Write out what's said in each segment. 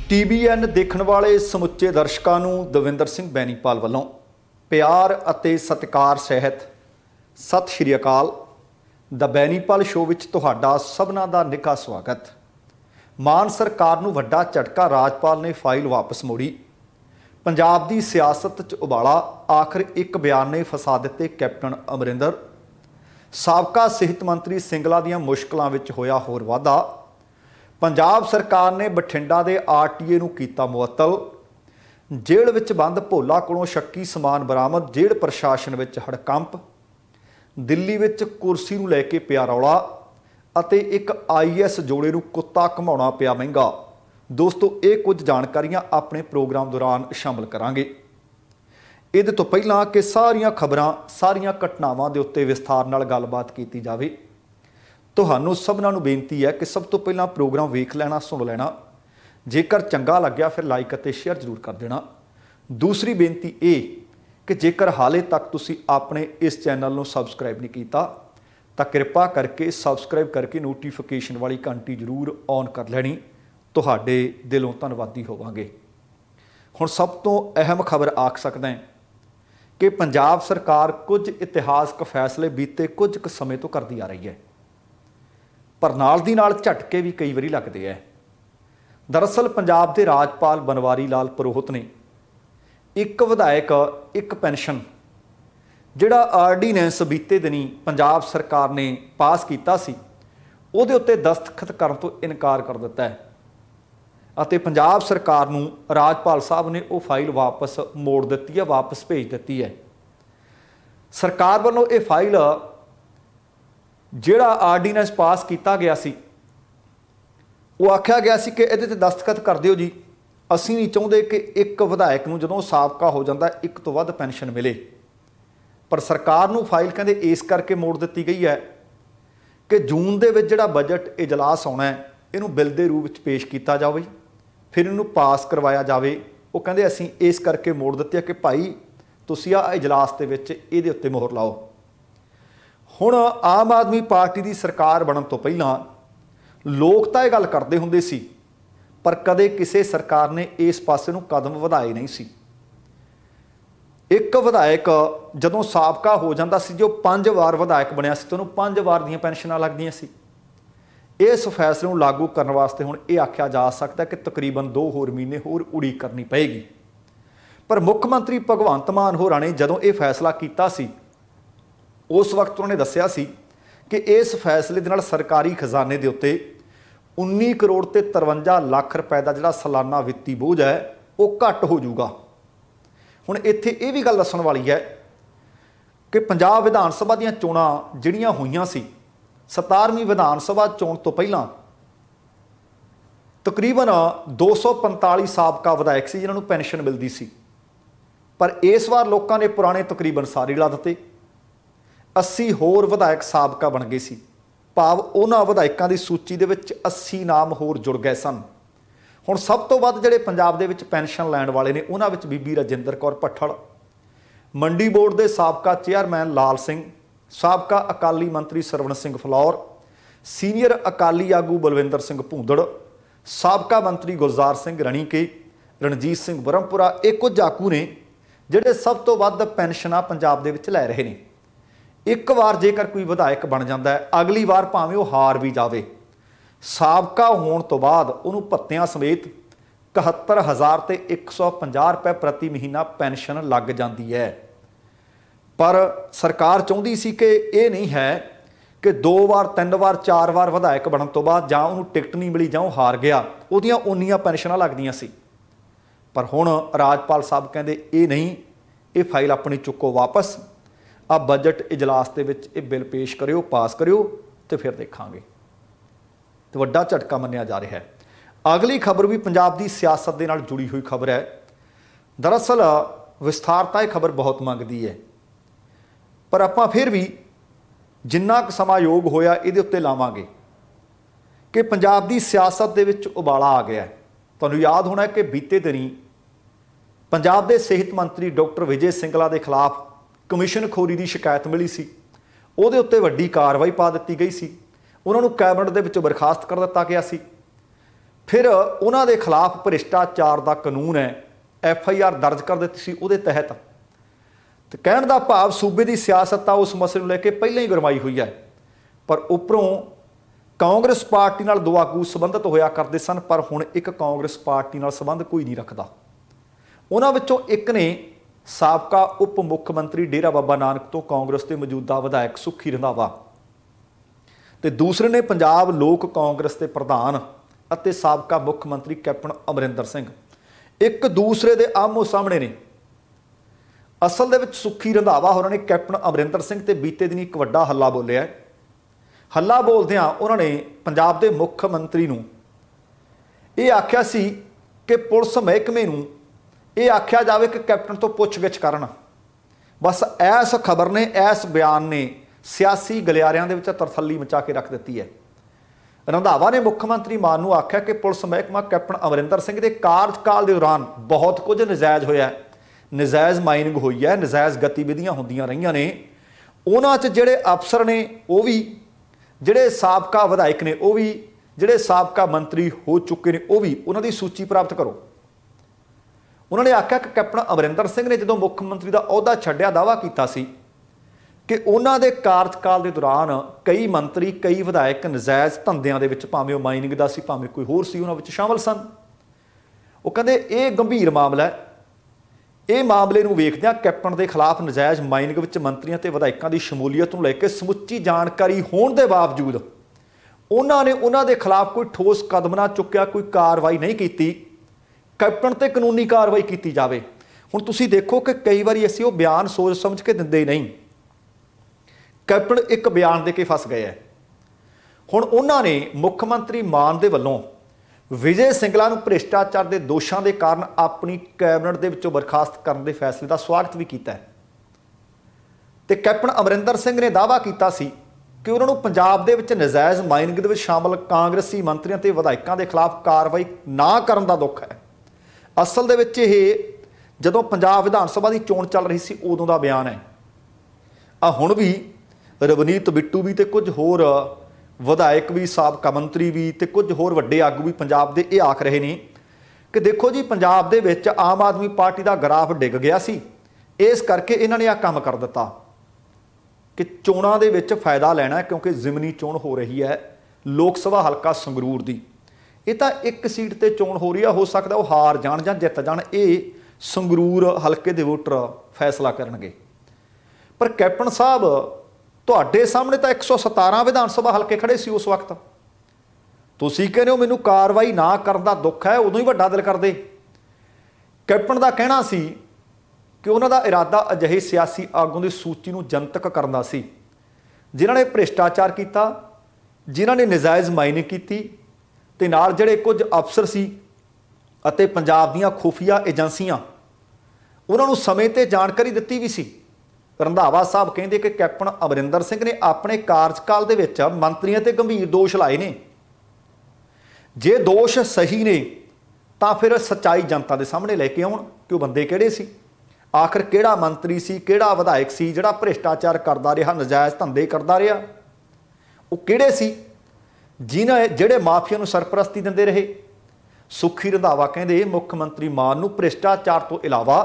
TVN देखण वाले समुचे दर्शकों नूं दविंदर सिंह बैनीपाल वालों प्यार अते सत्कार सहित सत श्री अकाल। द बैनीपाल शो विच तुहाडा सबना दा निघा स्वागत। मान सरकार नूं वड्डा झटका, राजपाल ने फाइल वापस मोड़ी। पंजाब दी सियासत च उबाला, आखिर एक बयान ने फसा दिते कैप्टन अमरिंदर। साबका सेहत मंत्री सिंगला दीआं मुश्किलां विच होया होर वाधा। पंजाब सरकार ने बठिंडा के RTA नूं कीता मुअत्तल। जेल विच बंद भोला कोलों शक्की समान बरामद, जेल प्रशासन विच हड़कंप। दिल्ली विच कुर्सी नूं लैके पिया रौला अते एक IAS जोड़े नूं कुत्ता घुमाउणा पिया महंगा। दोस्तों, ये कुछ जानकारियां अपने प्रोग्राम दौरान शामिल करांगे। इहदे तो पहलां कि सारियां खबरां सारियां घटनावां दे उत्ते विस्तार नाल गलबात कीती जावे, तुहानूं सबनां नूं बेनती है कि सब तो पहलां प्रोग्राम वेख लेना, सुन लेना। जेकर चंगा लग्या फिर लाइक अते शेयर जरूर कर देना। दूसरी बेनती ये कि जेकर हाले तक तुसीं अपने इस चैनल नूं सबसक्राइब नहीं कीता तां कृपा करके सबसक्राइब करके नोटिफिकेशन वाली घंटी जरूर ऑन कर लैनी। तुहाडे दिलों धन्नवादी होवांगे। हुण सब तो अहम खबर आख सकदा है कि पंजाब सरकार कुछ इतिहासक फैसले बीते कुछ क समय तो करती आ रही है, पर नाल दी नाल झटके भी कई वारी लगते हैं। दरअसल पंजाब के राजपाल बनवारी लाल पुरोहित ने एक विधायक एक पेनशन जिहड़ा आर्डीनेंस बीते दिनी पंजाब सरकार ने पास कीता सी, उहदे उत्ते दस्तखत करन तो इनकार कर दिता है अते पंजाब सरकार नूं राजपाल साहब ने वो फाइल वापस मोड़ दित्ती है, वापस भेज दित्ती है। सरकार वालों ये फाइल जिहड़ा आर्डीनेंस पास किया गया सी, वो आख्या गया सी कि इहदे ते दस्तखत कर दिओ जी, असीं नहीं चाहुंदे कि एक विधायक नूं जदों साबका हो जाता एक तो वध पेनशन मिले। पर सरकार नूं फाइल कहंदे इस करके मोड़ दित्ती गई है कि जून दे विच जिहड़ा बजट इजलास आउणा है, इहनूं बिल दे रूप विच पेश कीता जावे, फिर इहनूं पास करवाया जावे। वो कहंदे असीं इस करके मोड़ दित्ती है कि भाई तुसीं आ इजलास दे विच इहदे उत्ते मोहर लाओ। हुण आम आदमी पार्टी की सरकार बनन तो पहलां लोग तां इह गल करदे हुंदे सी, पर कदे किसी सरकार ने इस पासे नूं कदम वधाए नहीं सी। एक विधायक जदों साबका हो जाता सी, जो 5 वार विधायक बनिया सी, तो उहनूं 5 वार दीयां पेनशनां लगदियां सी। इस फैसले नूं लागू करने वास्ते हुण ये आख्या जा सकता है कि तकरीबन 2 होर महीने होर उड़ीक करनी पएगी। पर मुख मंत्री भगवंत मान होरां ने जदों ये फैसला कीता सी, उस वक्त उन्होंने दस्सिया सी कि इस फैसले दे नाल सरकारी खजाने के उत्ते 19 करोड़ ते 53 लाख रुपए का जिहड़ा सालाना वित्ती बोझ है वो घट हो जाऊगा। हुण इत्थे ये भी गल दस्सण वाली है कि पंजाब विधान सभा दीयां चोणां जिहड़ियां होईयां सी, 17वीं विधान सभा चोण तो पहलां तकरीबन 245 साबका विधायक सी जिन्हां नूं पेनशन मिलदी सी, पर इस बार लोगों ने पुराने तकरीबन सारे ला दिते। 80 होर विधायक साबका बन गए सी, भाव उन्हां विधायकों की सूची दे विच 80 नाम होर जुड़ गए सन। हुण सब तो वध जिहड़े पंजाब दे विच पेनशन लैण वाले ने, उन्हां विच बीबी रजिंदर कौर भट्ठल, मंडी बोर्ड के साबका चेयरमैन लाल सिंह, साबका अकाली मंत्री सरवण सिंह फलौर, सीनियर अकाली आगू बलविंदर सिंह भूंदड़, साबका मंत्री गुलजार सिंह रणीके, रणजीत सिंह ब्रह्मपुरा, एक कुछ आगू ने जिहड़े सब तो वध पेनशनां पंजाब दे विच लै रहे ने। एक बार जेकर कोई विधायक बन जाता है, अगली बार भावें वो हार भी जाए, साबका होने तो बाद उन्होंने भत्तियां समेत 71,000 ते 150 रुपए प्रति महीना पेनशन लग जाती है। पर सरकार चाहती सी कि ये नहीं है कि 2 वार 3 वार 4 वार विधायक बनने तो बाद जां उन्होंने टिकट नहीं मिली जां हार गया, उहदियां उन्नियां पेनशनां लगदियां सी। पर हुण राजपाल साहब कहंदे ये नहीं, ये फाइल अपनी चुको वापस, आ बजट इजलास के विच ये बिल पेश करियो, पास करियो, तो फिर देखांगे। तो वड्डा झटका मन्निया जा रहा है। अगली खबर भी पंजाब की सियासत के नाल जुड़ी हुई खबर है। दरअसल विस्तारता ये खबर बहुत मंगती है, पर आपां फिर भी जिन्ना क समा योग होया इहदे उत्ते लावांगे कि पंजाब की सियासत के विच उबाला आ गया है। तुहानूं याद होना है कि बीते दिनी पंजाब के सेहत मंत्री डॉक्टर विजय सिंगला के खिलाफ कमिशन खोरी की शिकायत मिली सी, उहदे उत्ते वड्डी कार्रवाई पा दित्ती गई सी। उन्होंने कैबिनेट दे विचों बरखास्त कर दिता गया सी। फिर उन्हां दे खिलाफ भ्रिष्टाचार का कानून है, FIR दर्ज कर दी सी उहदे तहत। तो कहण दा भाव सूबे की सियासत उस मसले को लैके पहले ही गरमाई हुई है, पर उपरों कांग्रेस पार्टी नाल दो आगू संबंधित होया करते सन, पर हुण एक कांग्रेस पार्टी नाल संबंध कोई नहीं रखता। उन्हां विचों एक ने साबका उप मुख मंत्री डेरा बाबा नानक तो कांग्रेस के मौजूदा विधायक सुखी रंधावा, ते दूसरे ने पंजाब लोक कांग्रेस के प्रधान अते साबका मुख मंत्री कैप्टन अमरिंदर सिंह। एक दूसरे के आमो सामने ने। असल दे विच सुखी रंधावा होरां ने कैप्टन अमरिंदर सिंह ते बीते दिन एक वड्डा हल्ला बोलिया। हल्ला बोलदिआं उन्होंने पंजाब के मुख मंत्री नूं ये आख्या सी कि पुलिस महकमे नूं ये आख्या जाए कि कैप्टन तो पुछ-गिछ करन। बस इस खबर ने, इस बयान ने सियासी गलियारियां दे विच तरथल्ली मचा के रख दी है। रंधावा ने मुख मंत्री मान नूं आख्या कि पुलिस महकमा कैप्टन अमरिंदर सिंह के कार्यकाल के दौरान बहुत कुछ नजायज़ होया, नजायज़ माइनिंग हुई है, नजायज़ गतिविधियां होंदियां रहीआं ने। उन्हां च जिहड़े अफसर ने वो भी, जिहड़े साबका विधायक ने वो भी, जिहड़े साबका मंत्री हो चुके ने वो भी, उन्हां दी सूची प्राप्त करो। उन्होंने आख्या कि कैप्टन अमरिंदर सिंह ने जो मुख मंत्री का अहुदा छड्डिया दावा किया सी कि उन्हां दे कार्यकाल के दौरान कई मंत्री, कई विधायक नजायज़ धंधियां दे विच, भावें वो माइनिंग दा सी, भावें कोई होर सी, उन्हां विच शामिल सन। वो कहंदे ये गंभीर मामला है। ये मामले नूं वेखदिआं कैप्टन के खिलाफ नजायज़ माइनिंग विच मंत्रियों ते विधायकों की शमूलीयत नूं लैके समुची जानकारी होने के बावजूद उन्होंने उन्हां दे खिलाफ कोई ठोस कदम ना चुक्या, कोई कार्रवाई नहीं की। कैप्टन ते कानूनी कार्रवाई की जाए। हुण तुसीं देखो कि कई बार असीं वो बयान सोच समझ के दिंदे नहीं। कैप्टन एक बयान दे के फस गए है। हुण उन्होंने मुख मंत्री मान दे वल्लों विजय सिंगला नूं भ्रिष्टाचार के दोषां के कारण अपनी कैबिनेट दे विचों बरखास्त करने के फैसले का स्वागत भी किया है। ते कैप्टन अमरिंदर सिंह ने दावा किया सी कि उन्होंने पंजाब दे विच नजायज़ माइनिंग दे विच शामिल कांग्रेसी मंत्रियों ते विधायकों के खिलाफ कार्रवाई ना करन दा दुख है। असल दे विच ये जदों पंजाब विधान सभा की चोण चल रही सी उदों दा बयान है। हुण भी रवनीत बिट्टू भी ते कुछ होर विधायक भी, साबका मंत्री भी ते कुछ होर वड्डे आगू भी पंजाब दे ये आख रहे हैं कि देखो जी पंजाब दे विच आम आदमी पार्टी का ग्राफ डिग गया सी, इस करके इन्होंने यह काम कर दिता कि चोणां दे विच फायदा लेना है, क्योंकि जिमनी चोण हो रही है लोक सभा हलका संगरूर की। ये तो एक सीट ते चोण हो रही है, हो सकता वो हार जाण जां जित जाण, ये संगरूर हलके दे वोटर फैसला करनगे। पर कैप्टन साहब तुहाडे सामने तो 117 विधान सभा हलके खड़े सी उस वक्त। तुसीं कहते हो मैनूं कार्रवाई ना करन दा दुख है, उदों ही वड्डा दिल करदे। कैप्टन का कहना सी कि उन्हां दा इरादा अजिहे सियासी आगूआं दी सूची नूं जनतक करन दा सी जिन्हां ने भ्रिष्टाचार किया, जिन्हां ने नजायज़ माइनिंग की, ते नाल जिहड़े कुछ अफसर सी अते पंजाब दीआं खुफिया एजेंसियां उन्हां नूं समय ते जानकारी दित्ती भी सी। रंधावा साहब कहते कि कैप्टन अमरिंदर सिंह ने अपने कार्यकाल दे विच मंत्रियों ते गंभीर दोष लाए ने। जे दोष सही ने तां फिर सच्चाई जनता दे सामने लैके आउण कि वो बंदे किहड़े सी, आखिर किहड़ा मंत्री सी, किहड़ा विधायक सी जिहड़ा भ्रिष्टाचार करदा रहा, नजायज़ धंधे करदा रहा, वो किहड़े सी जिन्हें जिहड़े माफिया नूं सरपरस्ती दिंदे रहे। सुखी रंधावा कहंदे मुख मंत्री मान नूं भ्रिष्टाचार तो इलावा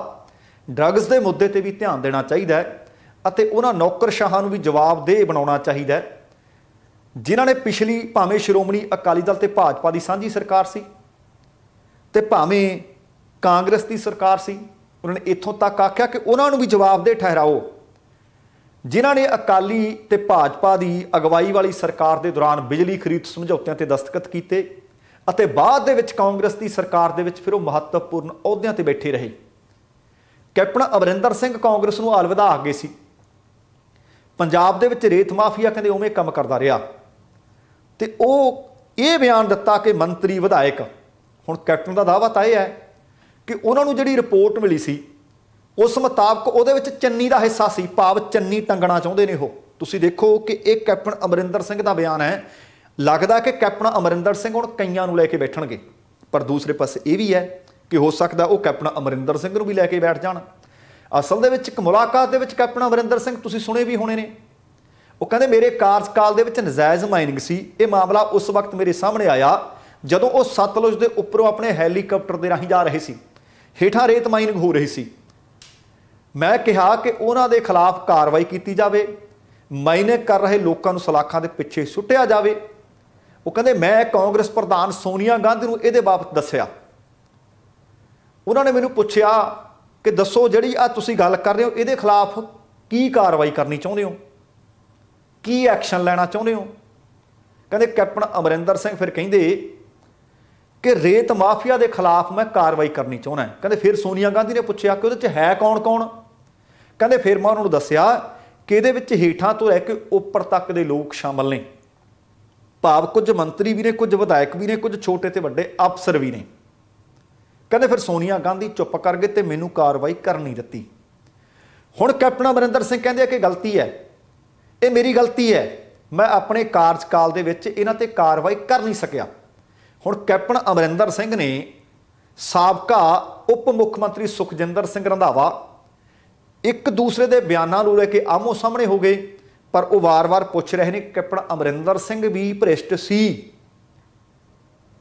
ड्रग्स के मुद्दे ते भी ध्यान देना चाहिए अते उन्हां नौकरशाहां नूं भी जवाबदेह बनाउणा चाहिए जिन्हां ने पिछली भावें श्रोमणी अकाली दल ते भाजपा की सांझी सरकार सी ते भावें कांग्रेस की सरकार सी। उन्होंने इत्थों तक आख्या कि उन्हां नूं भी जवाबदेह ठहराओ जिन्हां ने अकाली ते भाजपा की अगवाई वाली सरकार के दौरान बिजली खरीद समझौतिਆਂ ते दस्तखत किए अते बाद दे विच कांग्रेस की सरकार दे विच फिर वो महत्वपूर्ण अहुदिਆਂ ते बैठे रहे। कैप्टन अमरिंदर सिंह कांग्रेस नूं अलविदा आ गए सी। पंजाब दे विच रेत माफिया कहंदे उवें काम करदा रहा ते वो ये बयान दिता कि मंत्री विधायक, हुण कैप्टन का दावा तो यह है कि उन्हां नूं जिहड़ी रिपोर्ट मिली सी उस मुताबक उहदे विच चन्नी का हिस्सा सी, भाव चन्नी टंगना चाहुंदे ने। तुसीं देखो कि एक कैप्टन अमरिंदर सिंह का बयान है, लगदा कि कैप्टन अमरिंदर सिंह हुण कईयां नूं लैके बैठणगे, पर दूसरे पासे ये भी है कि हो सकता वो कैप्टन अमरिंदर सिंह नूं भी लैके बैठ जाण। असल दे विच एक मुलाकात दे विच कैप्टन अमरिंदर सिंह तुसीं सुने भी होने ने, वो कहंदे मेरे कार्यकाल दे विच नजायज़ माइनिंग सी, ये मामला उस वक्त मेरे सामने आया ਜਦੋਂ ਉਹ ਸਤਲੁਜ ਦੇ ਉੱਪਰੋਂ ਆਪਣੇ ਹੈਲੀਕਾਪਟਰ ਦੇ ਰਾਹੀਂ ਜਾ ਰਹੇ ਸੀ, ਹੇਠਾਂ ਰੇਤ ਮਾਈਨਿੰਗ ਹੋ ਰਹੀ ਸੀ। ਮੈਂ ਕਿਹਾ ਕਿ ਉਹਨਾਂ ਦੇ ਖਿਲਾਫ ਕਾਰਵਾਈ ਕੀਤੀ ਜਾਵੇ, ਮਾਈਨਿੰਗ ਕਰ ਰਹੇ ਲੋਕਾਂ ਨੂੰ ਸਲਾਖਾਂ ਦੇ ਪਿੱਛੇ ਸੁੱਟਿਆ ਜਾਵੇ। ਉਹ ਕਹਿੰਦੇ ਮੈਂ ਕਾਂਗਰਸ ਪ੍ਰਧਾਨ ਸੋਨੀਆ ਗਾਂਧੀ ਨੂੰ ਇਹਦੇ ਬਾਬਤ ਦੱਸਿਆ। ਉਹਨਾਂ ਨੇ ਮੈਨੂੰ ਪੁੱਛਿਆ ਕਿ ਦੱਸੋ ਜਿਹੜੀ ਆ ਤੁਸੀਂ ਗੱਲ ਕਰ ਰਹੇ ਹੋ ਇਹਦੇ ਖਿਲਾਫ ਕੀ ਕਾਰਵਾਈ ਕਰਨੀ ਚਾਹੁੰਦੇ ਹੋ, ਕੀ ਐਕਸ਼ਨ ਲੈਣਾ ਚਾਹੁੰਦੇ ਹੋ। ਕਹਿੰਦੇ ਕੈਪਟਨ ਅਮਰਿੰਦਰ ਸਿੰਘ ਫਿਰ ਕਹਿੰਦੇ ਕਿ ਰੇਤ ਮਾਫੀਆ ਦੇ ਖਿਲਾਫ ਮੈਂ ਕਾਰਵਾਈ ਕਰਨੀ ਚਾਹੁੰਦਾ। ਕਹਿੰਦੇ ਫਿਰ ਸੋਨੀਆ ਗਾਂਧੀ ਨੇ ਪੁੱਛਿਆ ਕਿ ਉਹਦੇ 'ਚ ਹੈ ਕੌਣ ਕੌਣ। ਕਹਿੰਦੇ ਫਿਰ ਮੈਂ ਉਹਨਾਂ ਨੂੰ ਦੱਸਿਆ ਕਿ ਇਹਦੇ ਵਿੱਚ ਹੇਠਾਂ ਤੋਂ ਲੈ ਕੇ ਉੱਪਰ ਤੱਕ ਦੇ ਲੋਕ ਸ਼ਾਮਲ ਨੇ, ਭਾਵ ਕੁਝ ਮੰਤਰੀ ਵੀ ਨੇ, ਕੁਝ ਵਿਧਾਇਕ ਵੀ ਨੇ, ਕੁਝ ਛੋਟੇ ਤੇ ਵੱਡੇ ਅਫਸਰ ਵੀ ਨੇ। ਕਹਿੰਦੇ ਫਿਰ ਸੋਨੀਆ ਗਾਂਧੀ ਚੁੱਪ ਕਰ ਗਏ ਤੇ ਮੈਨੂੰ ਕਾਰਵਾਈ ਕਰ ਨਹੀਂ ਦਿੱਤੀ। ਹੁਣ ਕੈਪਟਨ ਅਮਰਿੰਦਰ ਸਿੰਘ ਕਹਿੰਦੇ ਆ ਕਿ ਗਲਤੀ ਹੈ, ਇਹ ਮੇਰੀ ਗਲਤੀ ਹੈ, ਮੈਂ ਆਪਣੇ ਕਾਰਜਕਾਲ ਦੇ ਵਿੱਚ ਇਹਨਾਂ ਤੇ ਕਾਰਵਾਈ ਕਰ ਨਹੀਂ ਸਕਿਆ। ਹੁਣ ਕੈਪਟਨ ਅਮਰਿੰਦਰ ਸਿੰਘ ਨੇ ਸਾਬਕਾ ਉਪ ਮੁੱਖ ਮੰਤਰੀ ਸੁਖਜਿੰਦਰ ਸਿੰਘ ਰੰਧਾਵਾ ਇੱਕ ਦੂਸਰੇ ਦੇ ਬਿਆਨਾਂ ਨੂੰ ਲੈ ਕੇ ਆਮੋ ਸਾਹਮਣੇ ਹੋ ਗਏ, ਪਰ ਉਹ ਵਾਰ-ਵਾਰ ਪੁੱਛ ਰਹੇ ਨੇ ਕੈਪਟਨ ਅਮਰਿੰਦਰ ਸਿੰਘ ਵੀ ਭ੍ਰਿਸ਼ਟ ਸੀ।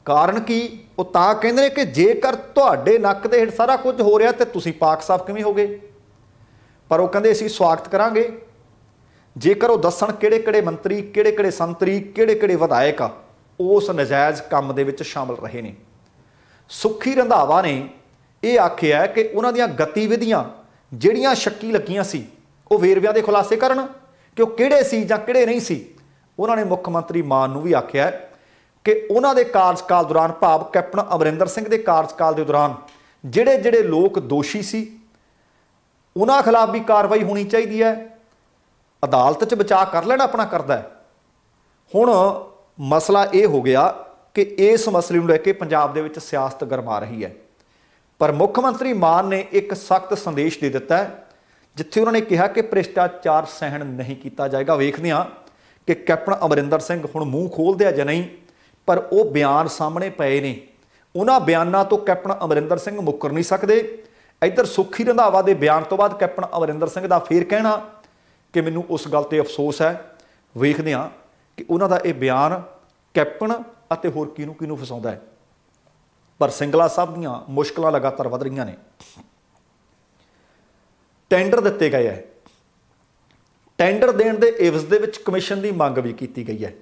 ਕਾਰਨ ਕੀ? ਉਹ ਤਾਂ ਕਹਿੰਦੇ ਨੇ ਕਿ ਜੇਕਰ ਤੁਹਾਡੇ ਨੱਕ ਦੇ ਹੇਠ ਸਾਰਾ ਕੁਝ ਹੋ ਰਿਹਾ ਤੇ ਤੁਸੀਂ ਪਾਕ ਸਾਫ਼ ਕਿਵੇਂ ਹੋ ਗਏ। ਪਰ ਉਹ ਕਹਿੰਦੇ ਅਸੀਂ ਸਵਾਗਤ ਕਰਾਂਗੇ ਜੇਕਰ ਉਹ ਦੱਸਣ ਕਿਹੜੇ-ਕਿਹੜੇ ਮੰਤਰੀ, ਕਿਹੜੇ-ਕਿਹੜੇ ਸੰਤਰੀ, ਕਿਹੜੇ-ਕਿਹੜੇ ਵਿਧਾਇਕ ਉਸ ਨਜਾਇਜ਼ ਕੰਮ ਦੇ ਵਿੱਚ ਸ਼ਾਮਲ ਰਹੇ ਨੇ। ਸੁਖੀ ਰੰਧਾਵਾ ਨੇ ਇਹ ਆਖਿਆ ਕਿ ਉਹਨਾਂ ਦੀਆਂ ਗਤੀਵਿਧੀਆਂ ਜਿਹੜੀਆਂ ਸ਼ੱਕੀ ਲੱਗੀਆਂ ਸੀ ਉਹ ਵੇਰਵਿਆਂ ਦੇ ਖੁਲਾਸੇ ਕਰਨ ਕਿ ਉਹ ਕਿਹੜੇ ਸੀ ਜਾਂ ਕਿਹੜੇ ਨਹੀਂ ਸੀ। ਉਹਨਾਂ ਨੇ ਮੁੱਖ ਮੰਤਰੀ ਮਾਨ ਨੂੰ ਵੀ ਆਖਿਆ ਕਿ ਉਹਨਾਂ ਦੇ ਕਾਰਜਕਾਲ ਦੌਰਾਨ, ਭਾਵ ਕੈਪਟਨ ਅਮਰਿੰਦਰ ਸਿੰਘ ਦੇ ਕਾਰਜਕਾਲ ਦੇ ਦੌਰਾਨ ਜਿਹੜੇ ਲੋਕ ਦੋਸ਼ੀ ਸੀ ਉਹਨਾਂ ਖਿਲਾਫ ਵੀ ਕਾਰਵਾਈ ਹੋਣੀ ਚਾਹੀਦੀ ਹੈ। ਅਦਾਲਤ 'ਚ ਬਚਾਅ ਕਰ ਲੈਣਾ ਆਪਣਾ ਕਰਦਾ ਹੈ। ਹੁਣ ਮਸਲਾ ਇਹ ਹੋ ਗਿਆ ਕਿ ਇਸ ਮਸਲੇ ਨੂੰ ਲੈ ਕੇ ਪੰਜਾਬ ਦੇ ਵਿੱਚ ਸਿਆਸਤ ਗਰਮਾ ਰਹੀ ਹੈ, ਪਰ ਮੁੱਖ ਮੰਤਰੀ ਮਾਨ ਨੇ ਇੱਕ ਸਖਤ ਸੰਦੇਸ਼ ਦੇ ਦਿੱਤਾ ਹੈ ਜਿੱਥੇ ਉਹਨਾਂ ਨੇ ਕਿਹਾ ਕਿ ਭ੍ਰਿਸ਼ਟਾਚਾਰ ਸਹਿਣ ਨਹੀਂ ਕੀਤਾ ਜਾਏਗਾ। ਵੇਖਦੇ ਹਾਂ ਕਿ ਕੈਪਟਨ ਅਮਰਿੰਦਰ ਸਿੰਘ ਹੁਣ ਮੂੰਹ ਖੋਲ੍ਹਦੇ ਆ ਜਾਂ ਨਹੀਂ, ਪਰ ਉਹ ਬਿਆਨ ਸਾਹਮਣੇ ਪਏ ਨੇ। ਉਹਨਾਂ ਬਿਆਨਾਂ ਤੋਂ ਕੈਪਟਨ ਅਮਰਿੰਦਰ ਸਿੰਘ ਮੁੱਕਰ ਨਹੀਂ ਸਕਦੇ। ਇੱਧਰ ਸੁਖੀ ਰੰਧਾਵਾ ਦੇ ਬਿਆਨ ਤੋਂ ਬਾਅਦ ਕੈਪਟਨ ਅਮਰਿੰਦਰ ਸਿੰਘ ਦਾ ਫੇਰ ਕਹਿਣਾ ਕਿ ਮੈਨੂੰ ਉਸ ਗੱਲ ਤੇ ਅਫਸੋਸ ਹੈ। ਵੇਖਦੇ ਹਾਂ ਕਿ ਉਹਨਾਂ ਦਾ ਇਹ ਬਿਆਨ ਕੈਪਟਨ ਅਤੇ ਹੋਰ ਕਿਹਨੂੰ ਫਸਾਉਂਦਾ ਹੈ। ਪਰ ਸਿੰਗਲਾ ਸਾਹਿਬ ਦੀਆਂ ਮੁਸ਼ਕਲਾਂ ਲਗਾਤਾਰ ਵਧ ਰਹੀਆਂ ਨੇ। ਟੈਂਡਰ ਦਿੱਤੇ ਗਏ ਹੈ, ਟੈਂਡਰ ਦੇਣ ਦੇ ਇਵਜ਼ ਦੇ ਵਿੱਚ ਕਮਿਸ਼ਨ ਦੀ ਮੰਗ ਵੀ ਕੀਤੀ ਗਈ ਹੈ,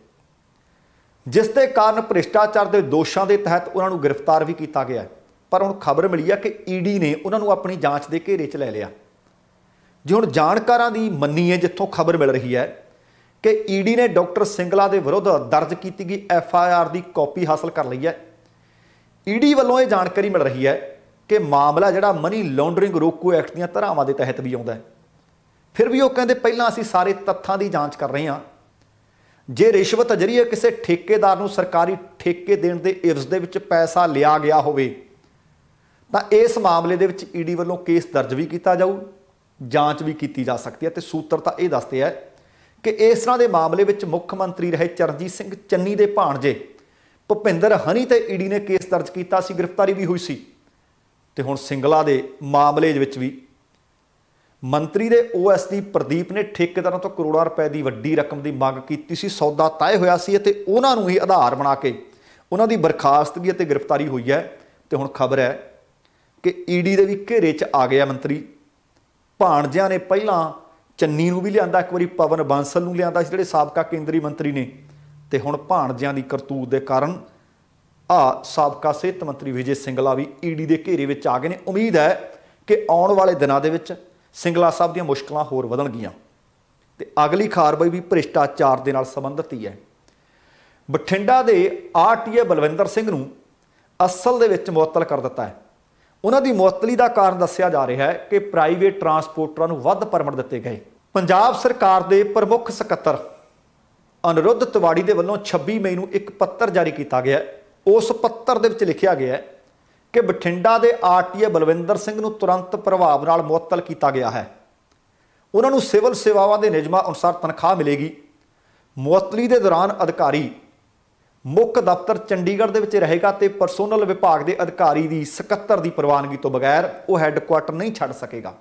ਜਿਸ ਦੇ ਕਾਰਨ ਭ੍ਰਿਸ਼ਟਾਚਾਰ ਦੇ ਦੋਸ਼ਾਂ ਦੇ ਤਹਿਤ ਉਹਨਾਂ ਨੂੰ ਗ੍ਰਿਫਤਾਰ ਵੀ ਕੀਤਾ ਗਿਆ। ਪਰ ਹੁਣ ਖਬਰ ਮਿਲੀ ਹੈ ਕਿ ਈਡੀ ਨੇ ਉਹਨਾਂ ਨੂੰ ਆਪਣੀ ਜਾਂਚ ਦੇ ਘੇਰੇ 'ਚ ਲੈ ਲਿਆ। ਜੇ ਹੁਣ ਜਾਣਕਾਰਾਂ ਦੀ ਮੰਨੀਏ, ਜਿੱਥੋਂ ਖਬਰ ਮਿਲ ਰਹੀ ਹੈ ਕਿ ਈਡੀ ਨੇ ਡਾਕਟਰ ਸਿੰਗਲਾ ਦੇ ਵਿਰੁੱਧ ਦਰਜ ਕੀਤੀ ਗਈ FIR ਦੀ ਕਾਪੀ ਹਾਸਲ ਕਰ ਲਈ ਹੈ। ਈਡੀ ਵੱਲੋਂ ਇਹ ਜਾਣਕਾਰੀ ਮਿਲ ਰਹੀ ਹੈ ਕਿ ਮਾਮਲਾ ਜਿਹੜਾ ਮਨੀ ਲਾਂਡਰਿੰਗ ਰੋਕੂ ਐਕਟ ਦੀਆਂ ਧਾਰਾਵਾਂ ਦੇ ਤਹਿਤ ਵੀ ਆਉਂਦਾ ਹੈ। ਫਿਰ ਵੀ ਉਹ ਕਹਿੰਦੇ ਪਹਿਲਾਂ ਅਸੀਂ ਸਾਰੇ ਤੱਥਾਂ ਦੀ ਜਾਂਚ ਕਰ ਰਹੇ ਹਾਂ। ਜੇ ਰਿਸ਼ਵਤ ਜ਼ਰੀਏ ਕਿਸੇ ਠੇਕੇਦਾਰ ਨੂੰ ਸਰਕਾਰੀ ਠੇਕੇ ਦੇਣ ਦੇ ਇਵਜ਼ ਦੇ ਵਿੱਚ ਪੈਸਾ ਲਿਆ ਗਿਆ ਹੋਵੇ ਤਾਂ ਇਸ ਮਾਮਲੇ ਦੇ ਵਿੱਚ ਈਡੀ ਵੱਲੋਂ ਕੇਸ ਦਰਜ ਵੀ ਕੀਤਾ ਜਾਊ, ਜਾਂਚ ਵੀ ਕੀਤੀ ਜਾ ਸਕਦੀ ਹੈ। ਤੇ ਸੂਤਰ ਤਾਂ ਇਹ ਦੱਸਦੇ ਹੈ ਕਿ ਇਸ ਤਰ੍ਹਾਂ ਦੇ ਮਾਮਲੇ ਵਿੱਚ ਮੁੱਖ ਮੰਤਰੀ ਰਹੇ ਚਰਨਜੀਤ ਸਿੰਘ ਚੰਨੀ ਦੇ ਭਾਣਜੇ ਭੁਪਿੰਦਰ ਹਨੀ ਤੇ ਈਡੀ ਨੇ ਕੇਸ ਦਰਜ ਕੀਤਾ ਸੀ, ਗ੍ਰਿਫਤਾਰੀ ਵੀ ਹੋਈ ਸੀ। ਤੇ ਹੁਣ ਸਿੰਗਲਾ ਦੇ ਮਾਮਲੇ ਵਿੱਚ ਵੀ ਮੰਤਰੀ ਦੇ OSD ਪ੍ਰਦੀਪ ਨੇ ਠੇਕੇਦਾਰਾਂ ਤੋਂ ਕਰੋੜਾਂ ਰੁਪਏ ਦੀ ਵੱਡੀ ਰਕਮ ਦੀ ਮੰਗ ਕੀਤੀ ਸੀ। ਸੌਦਾ ਤੈਅ ਹੋਇਆ ਸੀ ਅਤੇ ਉਹਨਾਂ ਨੂੰ ਹੀ ਆਧਾਰ ਬਣਾ ਕੇ ਉਹਨਾਂ ਦੀ ਬਰਖਾਸਤਗੀ ਅਤੇ ਗ੍ਰਿਫਤਾਰੀ ਹੋਈ ਹੈ। ਤੇ ਹੁਣ ਖਬਰ ਹੈ ਕਿ ਈਡੀ ਦੇ ਵੀ ਘੇਰੇ 'ਚ ਆ ਗਿਆ ਮੰਤਰੀ। ਭਾਣਜਿਆਂ ਨੇ ਪਹਿਲਾਂ ਚੰਨੀ ਨੂੰ ਵੀ ਲਿਆਂਦਾ, ਇੱਕ ਵਾਰੀ ਪਵਨ ਬਾਂਸਲ ਨੂੰ ਲਿਆਂਦਾ ਸੀ ਜਿਹੜੇ ਸਾਬਕਾ ਕੇਂਦਰੀ ਮੰਤਰੀ ਨੇ, ਤੇ ਹੁਣ ਭਾਣਜਿਆਂ ਦੀ ਕਰਤੂਤ ਦੇ ਕਾਰਨ ਸਾਬਕਾ ਸਿਹਤ ਮੰਤਰੀ ਵਿਜੇ ਸਿੰਗਲਾ ਵੀ ਈਡੀ ਦੇ ਘੇਰੇ ਵਿੱਚ ਆ ਗਏ ਨੇ। ਉਮੀਦ ਹੈ ਕਿ ਆਉਣ ਵਾਲੇ ਦਿਨਾਂ ਦੇ ਵਿੱਚ ਸਿੰਗਲਾ ਸਾਹਿਬ ਦੀਆਂ ਮੁਸ਼ਕਲਾਂ ਹੋਰ ਵਧਣਗੀਆਂ। ਤੇ ਅਗਲੀ ਕਾਰਵਾਈ ਵੀ ਭ੍ਰਿਸ਼ਟਾਚਾਰ ਦੇ ਨਾਲ ਸੰਬੰਧਿਤ ਹੀ ਹੈ। ਬਠਿੰਡਾ ਦੇ RTA ਬਲਵਿੰਦਰ ਸਿੰਘ ਨੂੰ ਅਸਲ ਦੇ ਵਿੱਚ ਮੁਅੱਤਲ ਕਰ ਦਿੱਤਾ ਹੈ। ਉਹਨਾਂ ਦੀ ਮੁਅੱਤਲੀ ਦਾ ਕਾਰਨ ਦੱਸਿਆ ਜਾ ਰਿਹਾ ਹੈ ਕਿ ਪ੍ਰਾਈਵੇਟ ਟਰਾਂਸਪੋਰਟਰਾਂ ਨੂੰ ਵੱਧ ਪਰਮਿਟ ਦਿੱਤੇ ਗਏ। ਪੰਜਾਬ ਸਰਕਾਰ ਦੇ ਪ੍ਰਮੁੱਖ ਸਕੱਤਰ ਅਨਿਰੁੱਧ ਤਿਵਾੜੀ ਦੇ ਵੱਲੋਂ 26 ਮਈ ਨੂੰ ਇੱਕ ਪੱਤਰ ਜਾਰੀ ਕੀਤਾ ਗਿਆ। ਉਸ ਪੱਤਰ ਦੇ ਵਿੱਚ ਲਿਖਿਆ ਗਿਆ ਹੈ ਕਿ ਬਠਿੰਡਾ ਦੇ RTA ਬਲਵਿੰਦਰ ਸਿੰਘ ਨੂੰ ਤੁਰੰਤ ਪ੍ਰਭਾਵ ਨਾਲ ਮੁਅੱਤਲ ਕੀਤਾ ਗਿਆ ਹੈ। ਉਹਨਾਂ ਨੂੰ ਸਿਵਲ ਸੇਵਾਵਾਂ ਦੇ ਨਿਯਮਾਂ ਅਨੁਸਾਰ ਤਨਖਾਹ ਮਿਲੇਗੀ। ਮੁਅੱਤਲੀ ਦੇ ਦੌਰਾਨ ਅਧਿਕਾਰੀ ਮੁੱਖ ਦਫ਼ਤਰ ਚੰਡੀਗੜ੍ਹ ਦੇ ਵਿੱਚ ਰਹੇਗਾ ਤੇ ਪਰਸੋਨਲ ਵਿਭਾਗ ਦੇ ਅਧਿਕਾਰੀ ਦੀ ਸਕੱਤਰ ਦੀ ਪ੍ਰਵਾਨਗੀ ਤੋਂ ਬਗੈਰ ਉਹ ਹੈੱਡਕੁਆਟਰ ਨਹੀਂ ਛੱਡ ਸਕੇਗਾ।